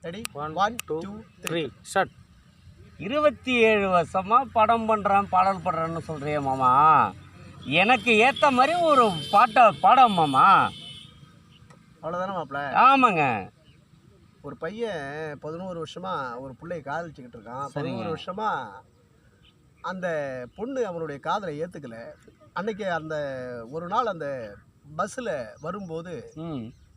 Ready 1 2 3 start. 27 வருஷமா படம் பண்ணுறேன் பாடல் படுறேன்னு சொல்கிறிய மாமா, எனக்கு ஏற்ற மாதிரி ஒரு பாடம் மாமா. அவ்வளோதானே மாப்பிள்ள? ஆமாங்க. ஒரு பையன் 11 வருஷமா ஒரு பிள்ளையை காதலிச்சுக்கிட்டு இருக்கான். 11 வருஷமா அந்த பொண்ணு அவனுடைய காதலை ஏற்றுக்கல. அன்னைக்கு அந்த ஒரு நாள் அந்த பஸ்ஸில் வரும்போது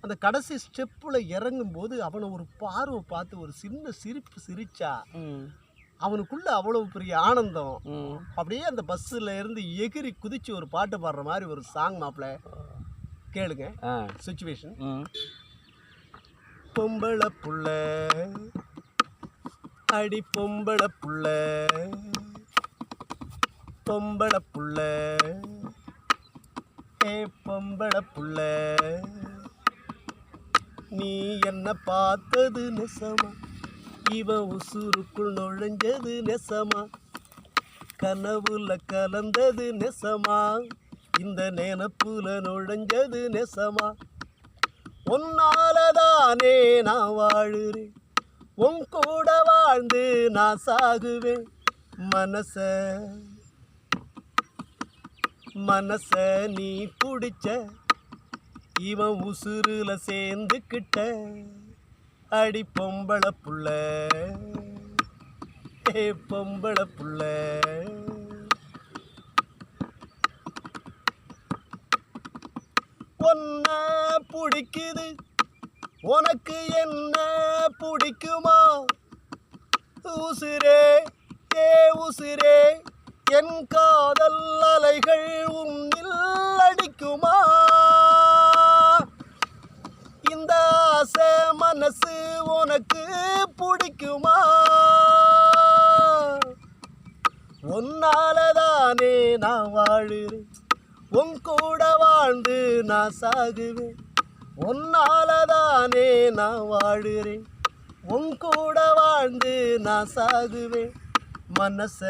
அந்த கடைசி ஸ்டெப்பில் இறங்கும்போது அவனை ஒரு பார்வை பார்த்து ஒரு சின்ன சிரிப்பு சிரிச்சா அவனுக்குள்ள அவ்வளவு பெரிய ஆனந்தம். அப்படியே அந்த பஸ்ஸில் இருந்து எகிரி குதிச்சு ஒரு பாட்டு பாடுற மாதிரி ஒரு சாங் மாப்பிள்ள. கேளுங்க சிச்சுவேஷன். பொம்பளை புள்ள அடி பொம்பளை புள்ள, பொம்பளை புள்ள ஏ பொம்பளை புள்ள, நீ என்ன பார்த்தது நெசமா, இவன் உசுருக்குள் நுழைஞ்சது நெசமா, கனவுல கலந்தது நெசமா, இந்த நினப்புல நுழைஞ்சது நெசமா, உன்னாலதானே நான் வாழுறேன், உன் கூட வாழ்ந்து நான் சாகுவேன், மனச நீ பிடிச்ச இவன் உசுருல சேர்ந்துக்கிட்ட, அடி பொம்பளை புள்ள ஏ பொம்பளை புள்ள. ஒன்ன பிடிக்குது உனக்கு என்ன பிடிக்குமா, உசுரே ஏ உசுரே என் காதல் அலைகள் உன்னில் அடிக்குமா, இந்த ஆசை மனசு உனக்கு பிடிக்குமா, உன்னாலதானே நான் வாழுறேன், உன் கூட வாழ்ந்து நான் சாகுவேன், உன்னாலதானே நான் வாழுறேன், உன் கூட வாழ்ந்து நான் சாகுவேன், மனச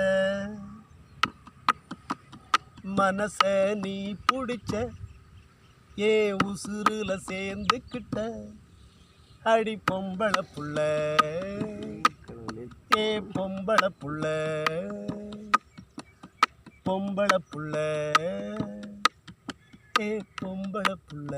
நீ பிடிச்ச ஏ உசுருல சேர்ந்துக்கிட்ட, அடி பொம்பளை புள்ள ஏ பொம்பளை புள்ள, பொம்பளை புள்ள ஏ பொம்பளை புள்ள.